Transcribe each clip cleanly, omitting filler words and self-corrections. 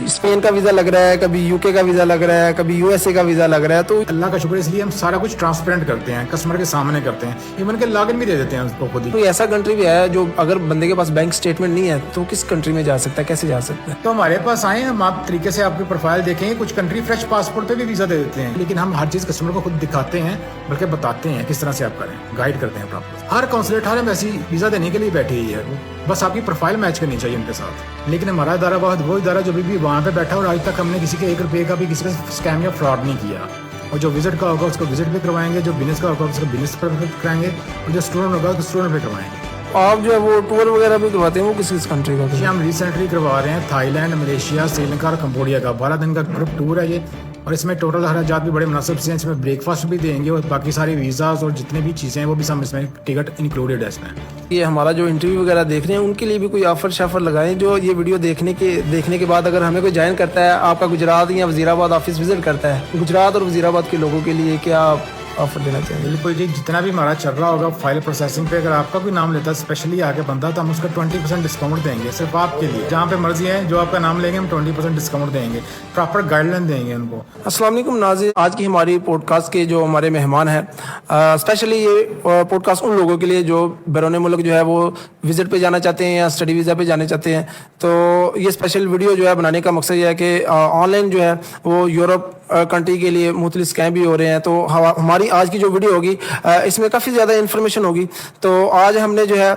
Spain का visa लग रहा है, कभी यूके का वीज़ा लग रहा है, कभी यूएसए का वीज़ा लग रहा है। तो अल्लाह का शुक्र, इसलिए हम सारा कुछ ट्रांसपेरेंट करते हैं, कस्टमर के सामने करते हैं, इवन के लॉगिन भी दे देते हैं उसको खुद ही। कोई ऐसा कंट्री भी है जो अगर बंदे के पास बैंक स्टेटमेंट नहीं है तो किस कंट्री में जा सकता है, कैसे जा सकता है? तो हमारे पास आए, हम आप तरीके से आपकी प्रोफाइल देखेंगे। कुछ कंट्री फ्रेश पासपोर्ट पे भी वीजा दे देते हैं, लेकिन हम हर चीज कस्टमर को खुद दिखाते हैं, बल्कि बताते हैं किस तरह से आप करें, गाइड करते हैं प्रॉपर। हर काउंसलेट हर ऐसी वीजा देने के लिए बैठी हुई है, बस आपकी प्रोफाइल मैच करनी चाहिए उनके साथ। लेकिन हमारा इदारा बहुत वो इदारा जो भी वहाँ पे बैठा और आज तक हमने किसी के 1 रुपये का भी किसी का स्कैम या फ्रॉड नहीं किया। और जो विजिट का होगा उसको विजिट पे करवाएंगे, जो बिजनेस का होगा उसको बिजनेस पर कराएंगे, और जो स्टूडेंट होगा उसको स्टूडेंट पे करवाएंगे। आप जो है वो टूर वगैरह भी करवाते हैं, वो किस कंट्री का? जी हम रिसेंटली करवा रहे हैं थाईलैंड, मलेशिया, श्रीलंका और कंबोडिया का 12 दिन का ग्रुप टूर है ये। और इसमें टोटल हराजात भी बड़े मुनासिब से हैं, इसमें ब्रेकफास्ट भी देंगे और बाकी सारी वीज़ाज और जितने भी चीज़ें हैं वो भी सब इसमें टिकट इंक्लूडेड है इसमें। ये हमारा जो इंटरव्यू वगैरह देख रहे हैं उनके लिए भी कोई ऑफर शाफर लगाएं, जो ये वीडियो देखने के बाद अगर हमें कोई ज्वाइन करता है, आपका गुजरात या वजीराबाद ऑफिस विजिट करता है, गुजरात और वजीराबाद के लोगों के लिए क्या ऑफर देना चाहिए? बिल्कुल जी, जितना भी हमारा चल रहा होगा फाइल प्रोसेसिंग पे, अगर आपका कोई नाम लेता है स्पेशली आगे बंदा, तो हम उसका 20% डिस्काउंट देंगे सिर्फ आपके लिए। जहाँ पे मर्जी है जो आपका नाम लेंगे हम 20% डिस्काउंट देंगे, प्रॉपर गाइडलाइन देंगे उनको। अस्सलाम वालेकुम नाज़रीन, आज की हमारी पॉडकास्ट के जो हमारे मेहमान हैं, स्पेशली ये पॉडकास्ट उन लोगों के लिए जो बैरून मुल्क जो है वो विजिट पे जाना चाहते हैं या स्टडी वीज़ा पे जाना चाहते हैं। तो ये स्पेशल वीडियो जो है बनाने का मकसद ये है कि ऑनलाइन जो है वो यूरोप कंट्री के लिए मुख्तलिफ स्कैम भी हो रहे हैं। तो हमारी आज की जो वीडियो होगी इसमें काफ़ी ज़्यादा इन्फॉर्मेशन होगी। तो आज हमने जो है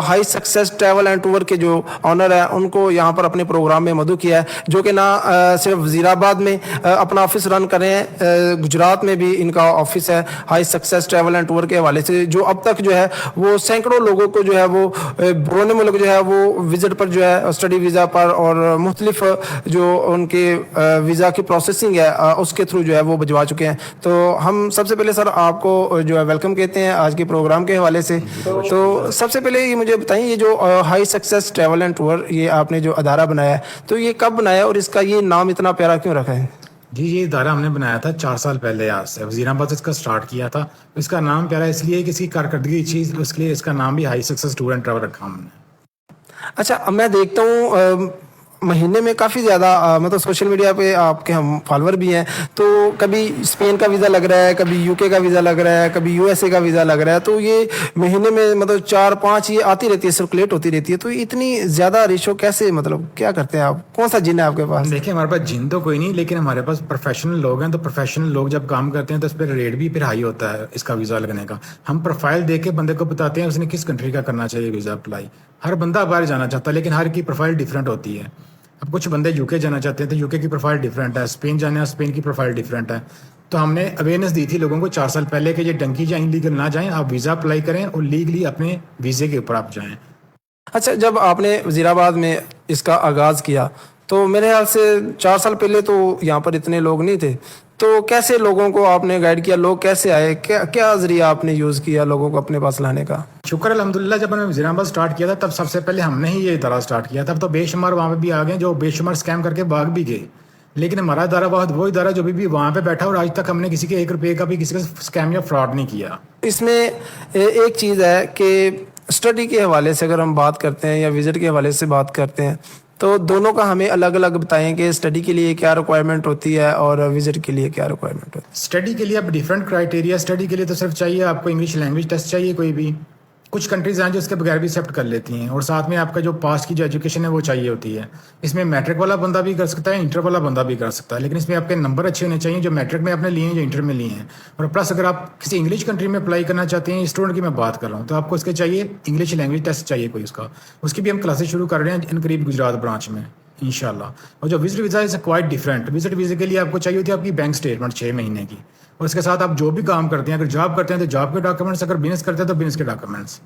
high success travel and tour के जो ऑनर है उनको यहाँ पर अपने प्रोग्राम में मदऊ किया है, जो कि ना सिर्फ वजीराबाद में अपना ऑफिस रन कर रहे हैं, गुजरात में भी इनका ऑफिस है high success travel and tour के हवाले से, जो अब तक जो है वो सैकड़ों लोगों को जो है वो बैरून मुल्क जो है वो विजिट पर जो है स्टडी वीज़ा पर और मुख्तलिफ जो उनके वीज़ा की प्रोसेसिंग है उसके थ्रू जो है वो भिजवा चुके हैं। तो हम सबसे पहले सर आपको जो है वेलकम कहते हैं आज के प्रोग्राम के हवाले से। तो सबसे पहले ये मुझे बताइए, ये जो high success travel and tour ये आपने जो अदारा बनाया है, तो ये कब बनाया और इसका ये नाम इतना प्यारा क्यों रखा है? जी ये इदारा हमने बनाया था 4 साल पहले, आज से वजीराबाद से इसका स्टार्ट किया था। इसका नाम प्यारा इसलिए कि इसकी कारकर्दगी चीज़, उसके लिए इसका नाम भी high success tour and travel रखा हमने। अच्छा, अब मैं देखता हूँ महीने में काफ़ी ज़्यादा मतलब सोशल मीडिया पे आपके हम फॉलोअर भी हैं, तो कभी स्पेन का वीज़ा लग रहा है, कभी यूके का वीज़ा लग रहा है, कभी यूएसए का वीज़ा लग रहा है। तो ये महीने में मतलब 4-5 ये आती रहती है, सर्कुलेट होती रहती है। तो इतनी ज़्यादा रेशो कैसे, मतलब क्या करते हैं आप, कौन सा जिन है आपके पास? देखिए हमारे पास जिन तो कोई नहीं, लेकिन हमारे पास प्रोफेशनल लोग हैं। तो प्रोफेशनल लोग जब काम करते हैं तो उस पर रेट भी फिर हाई होता है इसका वीज़ा लगने का। हम प्रोफाइल देख के बंदे को बताते हैं उसने किस कंट्री का करना चाहिए वीज़ा अप्लाई। हर बंदा बाहर जाना चाहता है, लेकिन हर की प्रोफाइल डिफरेंट होती है। अब कुछ बंदे यूके जाना चाहते हैं तो यूके की प्रोफाइल डिफरेंट है, स्पेन जाना है स्पेन की प्रोफाइल डिफरेंट है। तो हमने अवेयरनेस दी थी लोगों को 4 साल पहले कि ये डंकी या इनलीगल ना जाएं, आप वीज़ा अप्लाई करें और लीगली अपने वीज़े के ऊपर आप जाएं। अच्छा, जब आपने वजीराबाद में इसका आगाज़ किया तो मेरे ख्याल से 4 साल पहले तो यहाँ पर इतने लोग नहीं थे, तो कैसे लोगों को आपने गाइड किया, लोग कैसे आए, क्या जरिया आपने यूज़ किया लोगों को अपने पास लाने का? शुक्र अल्हम्दुलिल्लाह, जब हमने वजीराबाद स्टार्ट किया था तब सबसे पहले हमने ही ये इदारा स्टार्ट किया था। तब तो बेशुमार वहाँ पे भी आ गए जो बेशुमार स्कैम करके भाग भी गए, लेकिन हमारा इदारा बहुत वो इदारा जो भी वहाँ पे बैठा और आज तक हमने किसी के 1 रुपये का भी किसी का स्कैम या फ्रॉड नहीं किया। इसमें एक चीज़ है कि स्टडी के हवाले से अगर हम बात करते हैं या विजिट के हवाले से बात करते हैं, तो दोनों का हमें अलग अलग बताएं कि स्टडी के लिए क्या रिक्वायरमेंट होती है और विजिट के लिए क्या रिक्वायरमेंट होती है। स्टडी के लिए अब डिफरेंट क्राइटेरिया, स्टडी के लिए तो सिर्फ चाहिए आपको इंग्लिश लैंग्वेज टेस्ट चाहिए कोई भी। कुछ कंट्रीज हैं जो उसके बगैर भी एक्सेप्ट कर लेती हैं, और साथ में आपका जो पास्ट की जो एजुकेशन है वो चाहिए होती है। इसमें मैट्रिक वाला बंदा भी कर सकता है, इंटर वाला बंदा भी कर सकता है, लेकिन इसमें आपके नंबर अच्छे होने चाहिए जो मैट्रिक में आपने लिए हैं, जो इंटर में लिए हैं। और प्लस अगर आप किसी इंग्लिश कंट्री में अप्लाई करना चाहते हैं, स्टूडेंट की मैं बात कर रहा हूँ, तो आपको इसके चाहिए इंग्लिश लैंग्वेज टेस्ट चाहिए कोई उसका। उसकी भी हम क्लासेस शुरू कर रहे हैं इन करीब गुजरात ब्रांच में इंशाल्लाह। और जो visit visa is quite different. Visit visa के लिए आपको चाहिए होती है आपकी बैंक स्टेटमेंट 6 महीने की, और उसके साथ आप जो भी काम करते हैं, अगर जॉब करते हैं तो जॉब के डॉक्यूमेंट्स, अगर बिजनेस करते हैं तो बिजनेस के डॉक्यूमेंट्स।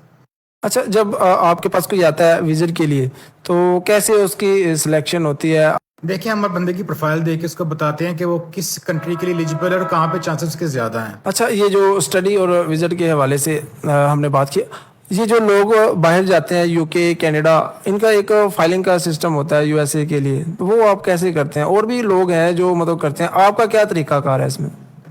अच्छा, जब आपके पास कोई आता है विजिट के लिए तो कैसे उसकी सिलेक्शन होती है? देखिए हम बंदे की प्रोफाइल देख के उसको बताते हैं कि वो किस कंट्री के लिए एलिजिबल है और कहाँ पे चांसेस के ज़्यादा हैं। अच्छा, ये जो स्टडी और विजिट के हवाले से हमने बात की, ये जो लोग बाहर जाते हैं यूके कनाडा, इनका एक फाइलिंग का सिस्टम होता है यूएसए के लिए, तो वो आप कैसे करते हैं? और भी लोग हैं जो मतलब करते हैं, आपका क्या तरीकाकार है इसमें?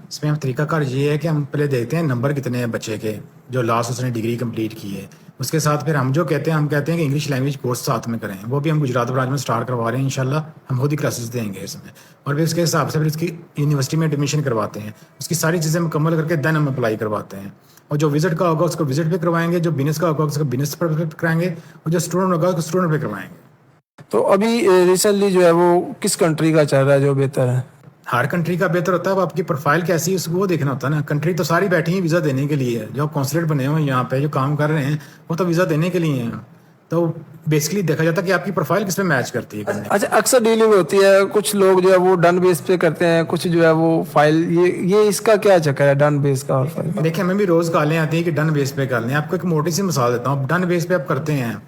इसमें हम तरीकाकार ये है कि हम पहले देखते हैं नंबर कितने हैं बच्चे के, जो लास्ट उसने डिग्री कंप्लीट की है। उसके साथ फिर हम कहते हैं कि इंग्लिश लैंग्वेज कोर्स साथ में करें, वो भी हम गुजरात ब्रांच में स्टार्ट करवा रहे हैं इंशाल्लाह। हम खुद ही क्लासेस देंगे इसमें, और फिर उसके हिसाब से फिर इसकी यूनिवर्सिटी में एडमिशन करवाते हैं, उसकी सारी चीज़ें मुकम्मल करके देन हम अप्लाई करवाते हैं। और जो विजिट का होगा उसको विजिट पे करवाएंगे, जो बिजनेस का होगा उसको बिजनेस पर कराएंगे, और जो स्टूडेंट होगा उसको स्टूडेंट पे करवाएंगे। तो अभी रिसेंटली जो है वो किस कंट्री का चल रहा है जो बेहतर है? हर कंट्री का बेहतर होता है, अब आपकी प्रोफाइल कैसी है उसको वो देखना होता है ना। कंट्री तो सारी बैठी हैं वीज़ा देने के लिए, जो कॉन्सुलेट बने हुए हैं यहाँ पे जो काम कर रहे हैं वो तो वीज़ा देने के लिए हैं। तो बेसिकली देखा जाता है कि आपकी प्रोफाइल किस पे मैच करती है करने। अच्छा, अक्सर डीलिंग होती है, कुछ लोग जो है वो डन बेस पे करते हैं, कुछ जो है वो फाइल, ये इसका क्या चक्कर है डन बेस का और फाइल? देखिए हमें भी रोज़ कॉलें आती हैं कि डन बेस पे कर लें। आपको एक मोटी सी मिसाल देता हूँ, डन बेस पे आप करते हैं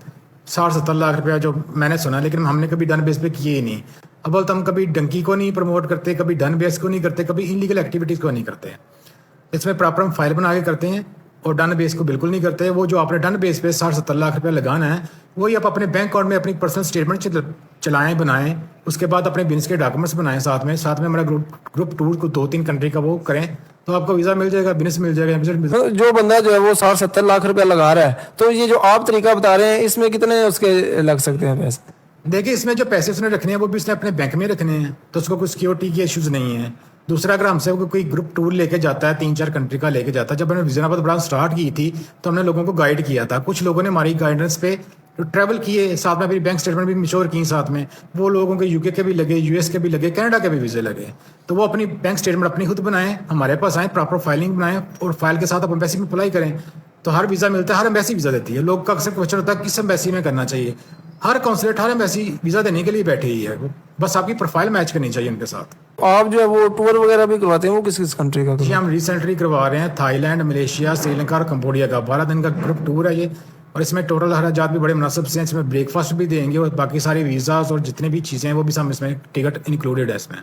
60-70 लाख रुपया जो मैंने सुना, लेकिन हमने कभी डन बेस पे किए ही नहीं। अब तो हम कभी डंकी को नहीं प्रमोट करते, कभी डन बेस को नहीं करते, कभी इनलीगल एक्टिविटीज़ को नहीं करते। इसमें प्रॉपर हम फाइल बना के करते हैं, और डन बेस को बिल्कुल नहीं करते। वो जो आपने डन बेस पे 60-70 लाख रुपया लगाना है, वही आप अपने बैंक अकाउंट में अपनी पर्सनल स्टेटमेंट चलाएं, बनाएं, उसके बाद अपने बिजनेस के डॉक्यूमेंट्स बनाएं, साथ में हमारा ग्रुप टूर को 2-3 कंट्री का वो करें, तो आपको वीज़ा मिल जाएगा, बिजनेस मिल जाएगा, विजिट मिल जाएगा। तो जो बंदा जो है वो 60-70 लाख रुपया लगा रहा है, तो ये जो आप तरीका बता रहे हैं इसमें कितने उसके लग सकते हैं पैसे? देखिए इसमें जो पैसे उसने रखने हैं वो भी उसने अपने बैंक में रखने हैं, तो उसको कोई सिक्योरिटी के इश्यूज नहीं है। दूसरा, अगर हमसे कोई ग्रुप टूर लेके जाता है, 3-4 कंट्री का लेके जाता है, जब हमने विजनाबाद ब्रांच स्टार्ट की थी तो हमने लोगों को गाइड किया था। कुछ लोगों ने हमारी गाइडेंस पे ट्रैवल किए, साथ में अपनी बैंक स्टेटमेंट भी मिश्योर की साथ में। वो लोगों के यूके के भी लगे, यूएस के भी लगे, कनाडा के भी वीज़े लगे। तो वो अपनी बैंक स्टेटमेंट अपनी खुद बनाएं, हमारे पास आए, प्रॉपर फाइलिंग बनाएं, और फाइल के साथ आप एम्बेसी में अप्लाई करें, तो हर वीज़ा मिलता है। हर एम्बेसी वीज़ा देती है। लोग का अक्सर क्वेश्चन होता है किस एम्बेसी में करना चाहिए। हर कॉन्सुलेट, हर एम्बेसी वीज़ा देने के लिए बैठी ही है, बस आपकी प्रोफाइल मैच करनी चाहिए उनके साथ। आप जो है वो टूर वगैरह भी करवाते हैं, वो किस किस कंट्री का? जी हम रिसेंटली करवा रहे हैं थाईलैंड, मलेशिया, श्रीलंका और कंबोडिया का 12 दिन का ग्रुप टूर है ये, और इसमें टोटल हराजात भी बड़े मुनासिब से हैं। इसमें ब्रेकफास्ट भी देंगे, और बाकी सारी वीज़ाज और जितनी भी चीज़ें हैं वो भी सब इसमें टिकट इंक्लूडेड है इसमें।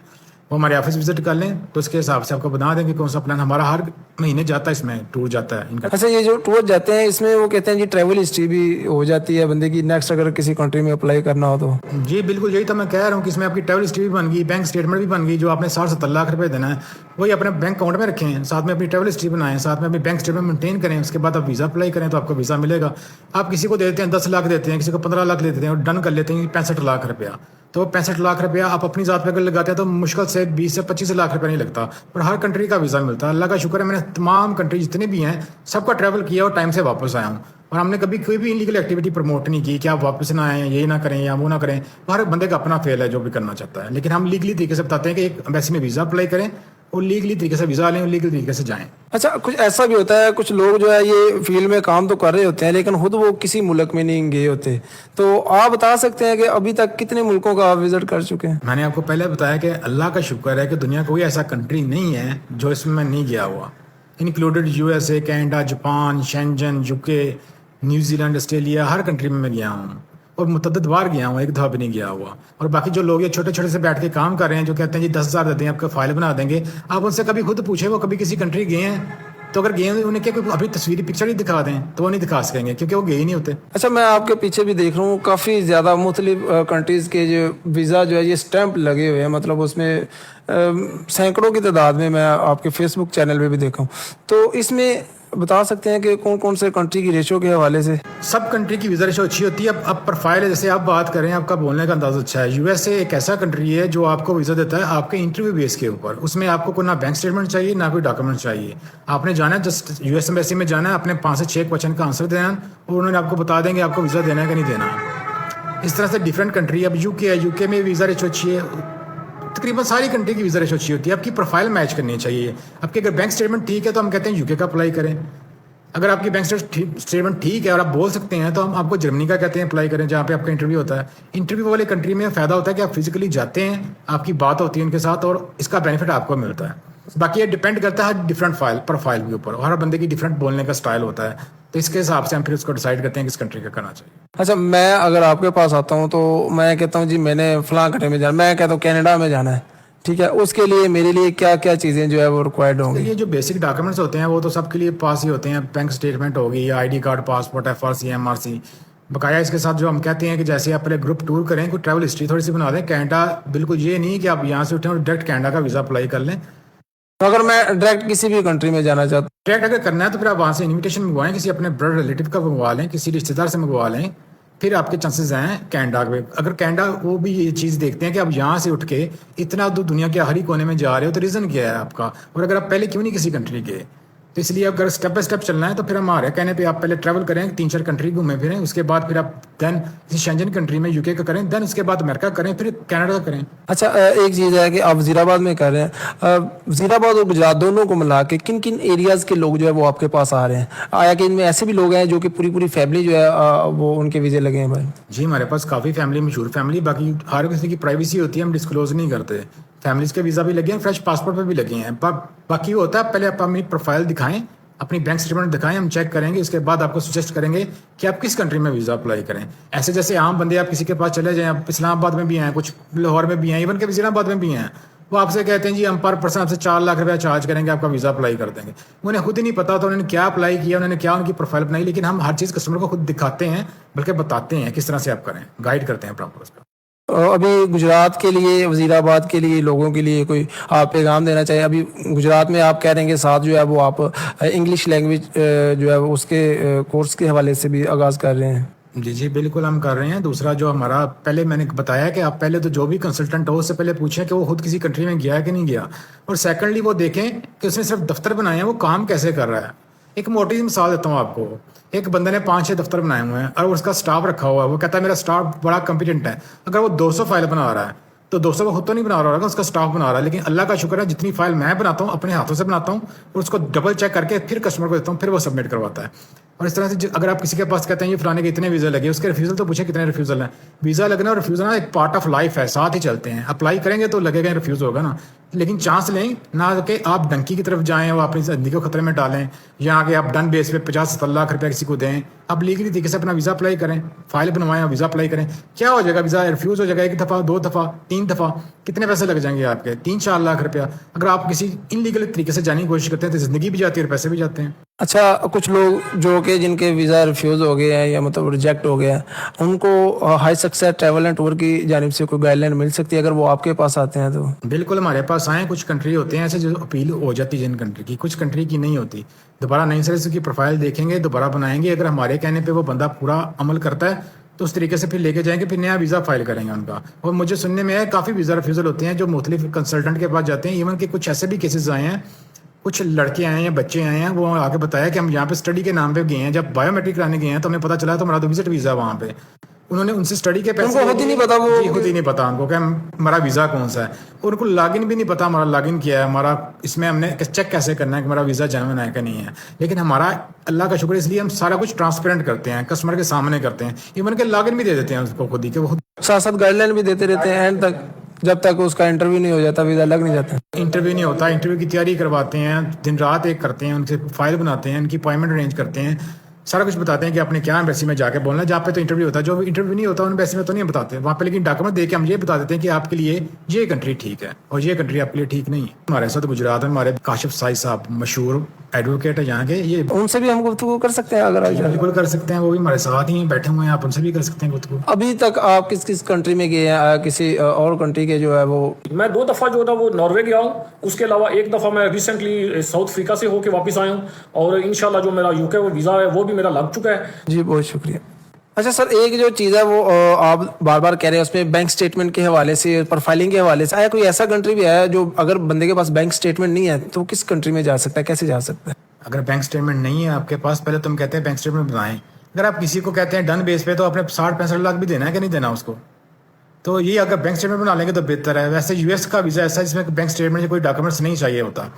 वो हमारे ऑफिस विजिट कर लें तो उसके हिसाब से आपको बता देंगे कौन सा प्लान हमारा हर महीने जाता है, इसमें टूर जाता है इनका। अच्छा, ये जो टूर जाते हैं इसमें वो कहते हैं जी ट्रैवल हिस्ट्री भी हो जाती है बंदे की, नेक्स्ट अगर किसी कंट्री में अप्लाई करना हो तो? जी बिल्कुल, यही तो मैं कह रहा हूँ कि इसमें आपकी ट्रैवल हिस्ट्री भी बन गई, बैंक स्टेटमेंट भी बन गई। जो आपने 60-70 लाख रुपए देना है वही अपने बैंक अकाउंट में रखें, साथ में अपनी ट्रैवल हिस्ट्री बनाएं, साथ में अपनी बैंक स्टेटमेंट मेंटेन करें। उसके बाद आप वीज़ा अप्लाई करें तो आपको वीज़ा मिलेगा। आप किसी को देते हैं 10 लाख देते हैं, किसी को 15 लाख देते हैं, और डन कर लेते हैं 65 लाख रुपया। तो 65 लाख रुपया आप अपनी ज़ात पे अगर लगाते हैं तो मुश्किल से 20 से 25 लाख रुपया नहीं लगता, पर हर कंट्री का वीज़ा मिलता है। अल्लाह का शुक्र है, मैंने तमाम कंट्री जितने भी हैं सबका ट्रैवल किया और टाइम से वापस आया हूँ, और हमने कभी कोई भी इनलीगल एक्टिविटी प्रमोट नहीं की कि आप वापस ना आए, ये ना करें या वो ना करें। हर बंदे का अपना फेल है जो भी करना चाहता है, लेकिन हम लीगली तरीके से बताते हैं कि एक एम्बेसी में वीज़ा अप्लाई करें और लीगली तरीके से वीज़ा लें और लीगल तरीके से जाएं। अच्छा, कुछ ऐसा भी होता है, कुछ लोग जो है ये फील्ड में काम तो कर रहे होते हैं लेकिन खुद वो किसी मुल्क में नहीं गए होते, तो आप बता सकते हैं कि अभी तक कितने मुल्कों का आप विजिट कर चुके हैं? मैंने आपको पहले बताया कि अल्लाह का शुक्र है कि दुनिया कोई ऐसा कंट्री नहीं है जो इसमें मैं नहीं गया हुआ, included USA, Canada, Japan, Schengen, UK, New Zealand, Australia, हर कंट्री में मैं गया हूँ, और मुतद्दद बार गया हूँ, एक दफ़ा भी नहीं गया हुआ। और बाकी जो लोग ये छोटे छोटे से बैठ के काम कर रहे हैं, जो कहते हैं जी 10,000 देते हैं आपका फाइल बना देंगे, आप उनसे कभी खुद पूछे वो कभी किसी कंट्री गए हैं, तो अगर गए हैं उन्हें क्या कोई अभी तस्वीरी पिक्चर ही दिखा दें तो वो नहीं दिखा सकेंगे क्योंकि वो गए ही नहीं होते। अच्छा, मैं आपके पीछे भी देख रहा हूँ काफ़ी ज़्यादा मुख्तलिफ कंट्रीज़ के जो वीज़ा जो है ये स्टैंप लगे हुए हैं, मतलब उसमें सैकड़ों की तादाद में मैं आपके फेसबुक चैनल पे भी देखा हूँ। तो इसमें बता सकते हैं कि कौन कौन से कंट्री की रेशो के हवाले से? सब कंट्री की वीज़ा रेशो अच्छी होती है। अब प्रोफाइल है, जैसे आप बात करें, आपका बोलने का अंदाज़ अच्छा है। यूएसए एक ऐसा कंट्री है जो आपको वीज़ा देता है आपके इंटरव्यू बेस के ऊपर। उसमें आपको कोई ना बैंक स्टेटमेंट चाहिए ना कोई डॉक्यूमेंट चाहिए। आपने जाना है जस्ट यूएस एम्बेसी में जाना है, अपने 5 से 6 क्वेश्चन का आंसर देना, और उन्होंने आपको बता देंगे आपको वीज़ा देना है कि नहीं देना। इस तरह से डिफरेंट कंट्री। अब यूके है, यूके में वीज़ा रेशो अच्छी है। तकरीबन सारी कंट्री की वीज़ा रेशो अच्छी होती है। आपकी प्रोफाइल मैच करनी चाहिए। आपके अगर बैंक स्टेटमेंट ठीक है तो हम कहते हैं यूके का अप्लाई करें। अगर आपकी बैंक स्टेटमेंट ठीक है और आप बोल सकते हैं तो हम आपको जर्मनी का कहते हैं अप्लाई करें, जहाँ पे आपका इंटरव्यू होता है। इंटरव्यू वाले कंट्री में फ़ायदा होता है कि आप फिजिकली जाते हैं, आपकी बात होती है उनके साथ, और इसका बेनिफिट आपको मिलता है। बाकी ये डिपेंड करता है डिफरेंट प्रोफाइल के ऊपर, हर बंदे की डिफरेंट बोलने का स्टाइल होता है, तो इसके हिसाब से हम फिर उसको डिसाइड करते हैं किस कंट्री का करना चाहिए। अच्छा, मैं अगर आपके पास आता हूँ तो मैं कहता हूँ जी मैंने फलां कंट्री में जाना, मैं कहता हूँ कनाडा में जाना है, ठीक है, उसके लिए मेरे लिए क्या क्या चीज़ें जो है वो रिक्वायर्ड होंगी? ये जो बेसिक डॉक्यूमेंट्स होते हैं वो तो सबके लिए पास ही होते हैं। बैंक स्टेटमेंट होगी या ID card, passport, FRC, MRC बकाया। इसके साथ जो हम कहते हैं कि जैसे आप पहले ग्रुप टूर करें, कोई ट्रैवल हिस्ट्री थोड़ी सी बना दें। कनाडा बिल्कुल ये नहीं कि आप यहाँ से उठें और डायरेक्ट कनाडा का वीज़ा अप्लाई कर लें। तो अगर मैं डायरेक्ट किसी भी कंट्री में जाना चाहता डायरेक्ट अगर करना है तो फिर आप वहाँ से इनविटेशन मंगवाएं, किसी अपने ब्लड रिलेटिव का मंगवा लें, किसी रिश्तेदार से मंगवा लें, फिर आपके चांसेस हैं कनाडा में। अगर कनाडा वो भी ये चीज़ देखते हैं कि आप यहाँ से उठ के इतना दूर दुनिया के हर ही कोने में जा रहे हो, तो रीज़न क्या है आपका, और अगर आप पहले क्यों नहीं किसी कंट्री गए। तो इसलिए अगर स्टेप बाय स्टेप चलना है तो फिर हमारे कहने पे आप पहले ट्रैवल करें, 3-4 कंट्री घूमें फिरें, उसके बाद फिर आप देन किसी शेंजन कंट्री में यूके का करें, देन उसके बाद अमेरिका करें, फिर कनाडा का करें। अच्छा, एक चीज़ है कि आप वजीराबाद में कर रहे हैं, वजीराबाद और गुजरात दोनों को मिला के किन किन एरियाज़ के लोग जो है वो आपके पास आ रहे हैं, आया कि इनमें ऐसे भी लोग हैं जो कि पूरी पूरी फैमिली जो है वो उनके वीज़े लगे हैं भाई? जी हमारे पास काफ़ी फैमिली, मशहूर फैमिली, बाकी हर किसी की प्राइवेसी होती है, हम डिस्क्लोज नहीं करते। फैमिलीज़ के वीज़ा भी लगे हैं, फ्रेश पासपोर्ट पे भी लगे हैं। बाकी होता है पहले आप अपनी प्रोफाइल दिखाएं, अपनी बैंक स्टेटमेंट दिखाएं, हम चेक करेंगे, इसके बाद आपको सजेस्ट करेंगे कि आप किस कंट्री में वीज़ा अप्लाई करें। ऐसे जैसे आम बंदे आप किसी के पास चले जाएं, आप इस्लामाबाद में भी हैं, कुछ लाहौर में भी हैं, इवन के वज़ीराबाद में भी हैं, वो आपसे कहते हैं जी हम पर पर्सन आपसे 4 लाख रुपया चार्ज करेंगे, आपका वीज़ा अप्लाई कर देंगे। उन्हें खुद ही नहीं पता होता उन्होंने क्या अप्लाई किया, उन्होंने क्या उनकी प्रोफाइल बनाई, लेकिन हम हर चीज़ कस्टमर को खुद दिखाते हैं, बल्कि बताते हैं किस तरह से आप करें, गाइड करते हैं प्रॉपर उसका। अभी गुजरात के लिए, वजीराबाद के लिए लोगों के लिए कोई आप पैगाम देना चाहिए? अभी गुजरात में आप कह रहे हैं कि साथ जो है वो आप इंग्लिश लैंग्वेज जो है वो उसके कोर्स के हवाले से भी आगाज़ कर रहे हैं। जी जी बिल्कुल हम कर रहे हैं। दूसरा जो हमारा, पहले मैंने बताया कि आप पहले तो जो भी कंसल्टेंट हो उससे पहले पूछें कि वो खुद किसी कंट्री में गया है कि नहीं गया, और सेकंडली वो देखें कि उसने सिर्फ दफ्तर बनाए हैं, वो काम कैसे कर रहा है। एक मोटी सी मिसाल देता हूँ आपको, एक बंदे ने 5-6 दफ्तर बनाए हुए हैं और उसका स्टाफ रखा हुआ है, वो कहता है मेरा स्टाफ बड़ा कॉम्पिटेंट है। अगर वो 200 फाइल बना रहा है तो 200 को खुद तो नहीं बना रहा होगा, उसका स्टाफ बना रहा है। लेकिन अल्लाह का शुक्र है जितनी फाइल मैं बनाता हूँ अपने हाथों से बनाता हूँ और उसको डबल चेक करके फिर कस्टमर को देता हूँ, फिर वो सबमिट करवाता है। और इस तरह से अगर आप किसी के पास कहते हैं ये फलाने के इतने वीज़ा लगे, उसके रिफ्यूज़ल तो पूछे कितने रिफ्यूज़ल हैं। वीज़ा लगना और रिफ्यूज़ल ना एक पार्ट ऑफ लाइफ है, साथ ही चलते हैं। अप्लाई करेंगे तो लगेगा रिफ्यूज़ होगा ना, लेकिन चांस लें ना कि आप डंकी की तरफ जाएं और अपनी ज़िंदगी को खतरे में डालें, या आगे आप डन बेस पे 50-70 लाख रुपया किसी को दें। आप लीगली तरीके से अपना वीज़ा अप्लाई करें, फाइल बनवाएं और वीज़ा अप्लाई करें। क्या हो जाएगा, वीज़ा रिफ्यूज़ हो जाएगा 1 दफ़ा, 2 दफ़ा, 3 दफ़ा, कितने पैसे लग जाएंगे आपके? 3-4 लाख रुपया। अगर आप किसी इनलीगल तरीके से जाने की कोशिश करते हैं तो ज़िंदगी भी जाती है और पैसे भी जाते हैं। अच्छा, कुछ लोग जो कि जिनके वीज़ा रिफ्यूज़ हो गए हैं या मतलब रिजेक्ट हो गया है, उनको high success travel and tour की जानिब से कोई गाइडलाइन मिल सकती है अगर वो आपके पास आते हैं तो? बिल्कुल हमारे पास आए, कुछ कंट्री होते हैं ऐसे जो अपील हो जाती है जिन कंट्री की, कुछ कंट्री की नहीं होती। दोबारा नई से उसकी प्रोफाइल देखेंगे, दोबारा बनाएंगे, अगर हमारे कहने पे वो बंदा पूरा अमल करता है तो उस तरीके से फिर लेके जाएंगे, फिर नया वीज़ा फाइल करेंगे उनका। और मुझे सुनने में है काफ़ी वीज़ा रिफ्यूज़ल होते हैं जो मुख्तलिफ कंसल्टेंट के पास जाते हैं। इवन के कुछ ऐसे भी केसेस आए हैं, कुछ लड़के आए हैं, बच्चे आए हैं, वो आके बताया कि हम यहाँ पे स्टडी के नाम पे गए हैं, जब बायोमेट्रिक कराने गए हैं तो हमें पता चला तो हमारा तो विजिट वीज़ा वहाँ पे। उन्होंने उनसे स्टडी के पैसे, उनको खुद ही नहीं पता, वो खुद ही नहीं पता उनको कि हमारा वीज़ा कौन सा है, और उनको लॉगिन भी नहीं पता हमारा लॉगिन किया है, हमारा इसमें हमने चेक कैसे करना है कि हमारा वीज़ा जेन्युइन है कि नहीं है। लेकिन हमारा अल्लाह का शुक्र, इसलिए हम सारा कुछ ट्रांसपेरेंट करते हैं, कस्टमर के सामने करते हैं, इवन के लॉगिन भी दे देते हैं उसको खुद ही, कि वो साथ साथ गाइडलाइन भी देते रहते हैं एंड तक, जब तक उसका इंटरव्यू नहीं हो जाता, वीज़ा लग नहीं जाता। इंटरव्यू नहीं होता, इंटरव्यू की तैयारी करवाते हैं, दिन रात एक करते हैं, उनसे फाइल बनाते हैं, उनकी अपॉइंटमेंट अरेंज करते हैं, सारा कुछ बताते हैं कि आपने क्या एम्बेसी में जाके बोलना है। जहाँ पे तो इंटरव्यू होता है, जो इंटरव्यू नहीं होता उन एम्बेसी में तो नहीं बताते वहाँ पे, लेकिन डॉक्यूमेंट दे के हम ये बता देते हैं कि आपके लिए ये कंट्री ठीक है और ये कंट्री आपके लिए ठीक नहीं है। हमारे साथ गुजरात में हमारे काशिफ साई साहब मशहूर एडवोकेट है यहाँ के, ये उनसे भी हम गुफ्तगू कर सकते हैं अगर बिल्कुल कर सकते हैं, वो भी हमारे साथ ही बैठे हुए हैं, आप उनसे भी कर सकते हैं गुफ्तगू। अभी तक आप किस किस कंट्री में गए हैं? किसी और कंट्री के जो है वो? मैं 2 दफ़ा जो था वो नॉर्वे गया हूँ, उसके अलावा 1 दफ़ा मैं रिसेंटली साउथ अफ्रीका से होके वापस आया हूँ, और इंशाल्लाह जो मेरा यूके वीज़ा है वो भी मेरा लग चुका है। जी बहुत शुक्रिया। अच्छा सर, एक जो चीज़ है वो आप बार बार कह रहे हैं उसमें बैंक स्टेटमेंट के हवाले से, प्रोफाइलिंग के हवाले से, आया कोई ऐसा कंट्री भी है जो अगर बंदे के पास बैंक स्टेटमेंट नहीं है तो किस कंट्री में जा सकता है, कैसे जा सकता है? अगर बैंक स्टेटमेंट नहीं है आपके पास, पहले तुम कहते हैं बैंक स्टेटमेंट बनाएं। अगर आप किसी को कहते हैं डन बेस पे, तो आपने 60-65 लाख भी देना है कि नहीं देना उसको, तो ये अगर बैंक स्टेटमेंट बना लेंगे तो बेहतर है। वैसे यूएस का वीज़ा ऐसा है जिसमें बैंक स्टेटमेंट कोई डॉक्यूमेंट्स नहीं चाहिए होता।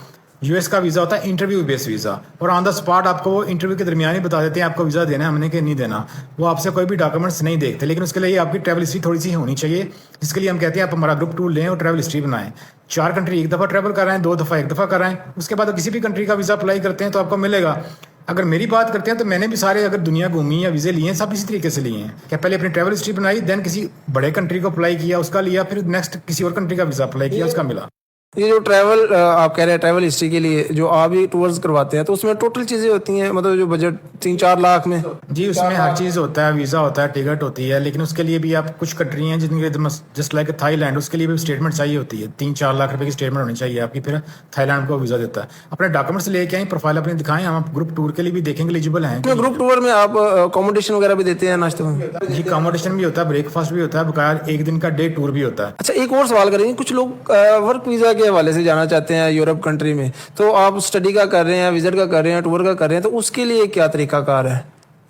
यूएस का वीज़ा होता है इंटरव्यू बेस्ड वीज़ा, और ऑन द स्पॉट आपको वो इंटरव्यू के दरमियान ही बता देते हैं आपको वीज़ा देना है हमने कि नहीं देना। वो आपसे कोई भी डॉक्यूमेंट्स नहीं देखते, लेकिन उसके लिए आपकी ट्रैवल हिस्ट्री थोड़ी सी होनी चाहिए, जिसके लिए हम कहते हैं आप हमारा ग्रुप टूर लें और ट्रैवल हिस्ट्री बनाएं। 4 कंट्री 1 दफ़ा ट्रैवल कर रहे हैं, 2 दफ़ा 1 दफ़ा कर रहे हैं, उसके बाद किसी भी कंट्री का वीज़ा अप्लाई करते हैं तो आपको मिलेगा। अगर मेरी बात करते हैं तो मैंने भी सारे अगर दुनिया घूमी या वीज़े लिए हैं, सब इसी तरीके से लिए हैं कि पहले अपनी ट्रैवल हिस्ट्री बनाई, देन किसी बड़े कंट्री को अप्लाई किया, उसका लिया, फिर नेक्स्ट किसी और कंट्री का वीज़ा अप्लाई किया, उसका मिला। ये जो ट्रैवल आप कह रहे हैं ट्रैवल हिस्ट्री के लिए जो आप भी टूर्स करवाते हैं तो उसमें टोटल चीज़ें होती हैं, मतलब जो बजट 3-4 लाख में? जी उसमें हर चीज़ होता है, वीज़ा होता है, टिकट होती है, लेकिन उसके लिए भी आप कुछ कंट्री हैं जिनके जस्ट लाइक थाईलैंड, उसके लिए भी स्टेटमेंट चाहिए होती है। 3-4 लाख रुपए की स्टेटमेंट होनी चाहिए आपकी, फिर थाईलैंड को वीज़ा देता है। अपने डॉक्यूमेंट्स लेके आए, प्रोफाइल अपनी दिखाएं, हम ग्रुप टूर के लिए भी देखेंगे एलिजिबल हैं। इसमें ग्रुप टूर में आप अकोमोडेशन वगैरह भी देते हैं, नाश्ते में? जी अकोमोडेशन भी होता है, ब्रेकफास्ट भी होता है, बकाया 1 दिन का डे टूर भी होता है। अच्छा, एक और सवाल करेंगे। कुछ लोग वर्क वीज़ा के हवाले से जाना चाहते हैं यूरोप कंट्री में, तो आप स्टडी का कर रहे हैं, विजिट का कर रहे हैं, टूर का कर रहे हैं, तो उसके लिए क्या तरीकाकार है?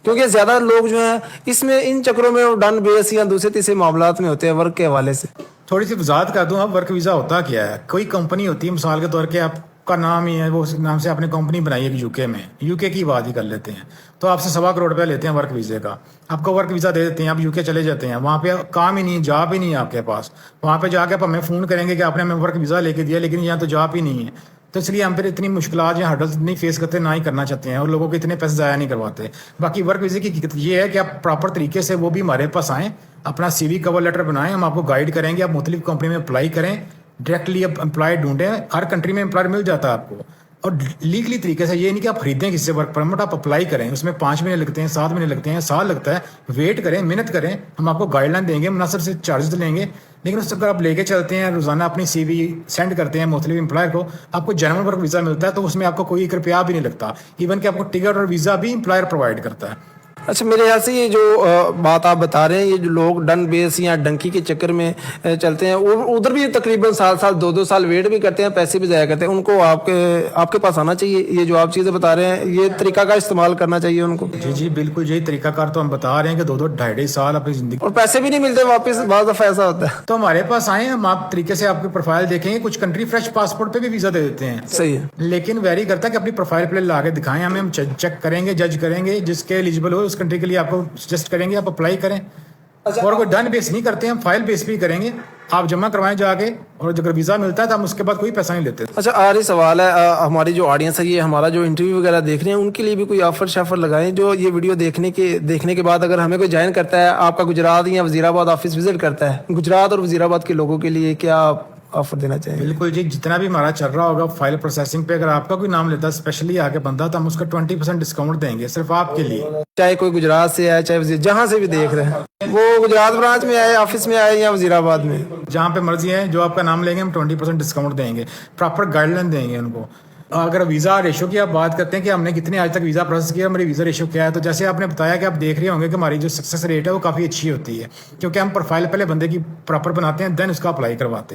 क्योंकि ज़्यादा लोग जो हैं इसमें इन चक्रों में डन बेस या दूसरे तीसरे मामलात में होते हैं वर्क के हवाले से। थोड़ी सी वजाहत कर दूं, अब वर्क वीज़ा होता क्या है। कोई कंपनी होती है, मिसाल के तौर पे आपका नाम ही है, वो उस नाम से आपने कंपनी बनाई है यूके में, यूके की बात ही कर लेते हैं, तो आपसे 1.25 करोड़ रुपया लेते हैं वर्क वीज़े का। आपको वर्क वीज़ा दे देते हैं, आप यूके चले जाते हैं, वहाँ पे काम ही नहीं, जॉब ही नहीं है आपके पास। वहाँ पे जाके आप हमें फ़ोन करेंगे कि आपने हमें वर्क वीज़ा लेके दिया, लेकिन यहाँ तो जॉब ही नहीं है। तो इसलिए हम फिर इतनी मुश्किलात या हर्डल्स नहीं फेस करते, ना ही करना चाहते हैं, और लोगों को इतने पैसे ज़ाया नहीं करवाते। बाकी वर्क वीज़े की हकीकत ये है कि आप प्रॉपर तरीके से वो भी हमारे पास आएँ, अपना CV कवर लेटर बनाएं, हम आपको गाइड करेंगे, आप मुख्तलिफ कंपनी में अप्लाई करें, डायरेक्टली आप एम्प्लॉय ढूंढें, हर कंट्री में एम्प्लॉयर मिल जाता है आपको। और लीगली तरीके से, ये नहीं कि आप खरीदें किसी से वर्क परमिट, आप अप्लाई करें, उसमें 5 महीने लगते हैं, 7 महीने लगते हैं, साल लगता है, वेट करें, मेहनत करें, हम आपको गाइडलाइन देंगे, मुनासिब से चार्जेस लेंगे। लेकिन उस अगर आप लेके चलते हैं, रोजाना अपनी CV सेंड करते हैं मुख्तलिफ एम्प्लॉयर को, आपको जनरल वर्क वीज़ा मिलता है, तो उसमें आपको कोई 1 रुपया भी नहीं लगता, इवन कि आपको टिकट और वीज़ा भी एम्प्लॉयर प्रोवाइड करता है। अच्छा, मेरे ख्याल से ये जो बात आप बता रहे हैं, ये जो लोग डन बेस या डंकी के चक्कर में चलते हैं, उधर भी तकरीबन साल 2-2 साल वेट भी करते हैं, पैसे भी ज़ाया करते हैं, उनको आपके पास आना चाहिए। ये जो आप चीज़ें बता रहे हैं, ये तरीका का इस्तेमाल करना चाहिए उनको। जी बिल्कुल, यही तरीकाकार तो हम बता रहे हैं कि 2-2, 2.5 साल अपनी ज़िंदगी, और पैसे भी नहीं मिलते वापस, बाद दफ़ा ऐसा होता है। तो हमारे पास आए, हम आप तरीके से आपकी प्रोफाइल देखेंगे। कुछ कंट्री फ्रेश पासपोर्ट पे भी वीज़ा दे देते हैं, सही है। लेकिन वेरी करता है कि अपनी प्रोफाइल पे ला के दिखाएं हमें, हम चेक करेंगे, जज करेंगे, जिसके एलिजिबल हो उस कंट्री के लिए आपको सजेस्ट करेंगे, आप अप्लाई करें। और कोई डन बेस नहीं करते, हम फाइल बेस भी करेंगे, आप जमा करवाएं जाके, और अगर वीज़ा मिलता है तो हम उसके बाद कोई पैसा नहीं लेते। अच्छा, आखिरी सवाल है, हमारी जो ऑडियंस है, ये हमारा जो इंटरव्यू वगैरह देख रहे हैं, उनके लिए भी कोई ऑफर शफर लगाएं, जो ये वीडियो देखने के बाद अगर हमें कोई ज्वाइन करता है, आपका गुजरात या वजीराबाद ऑफिस विजिट करता है, गुजरात और वजीराबाद के लोगों के लिए क्या ऑफर देना चाहिए? बिल्कुल जी, जितना भी हमारा चल रहा होगा फाइल प्रोसेसिंग पे, अगर आपका कोई नाम लेता है स्पेशली आके बंदा, तो हम उसका 20% डिस्काउंट देंगे सिर्फ आपके लिए। चाहे कोई गुजरात से आए, चाहे जहाँ से भी देख रहे हैं, वो गुजरात ब्रांच में आए, ऑफिस में आए या वजीराबाद में, जहाँ पे मर्जी है, जो आपका नाम लेंगे हम 20% डिस्काउंट देंगे, प्रॉपर गाइडलाइन देंगे उनको। अगर वीज़ा रेशो की आप बात करते हैं कि हमने कितने आज तक वीज़ा प्रोसेस किया, हमारी वीज़ा रेशो क्या है, तो जैसे आपने बताया कि आप देख रहे होंगे कि हमारी जो सक्सेस रेट है वो काफ़ी अच्छी होती है, क्योंकि हम प्रोफाइल पहले बंदे की प्रॉपर बनाते हैं, देन उसका अप्लाई करवाते हैं।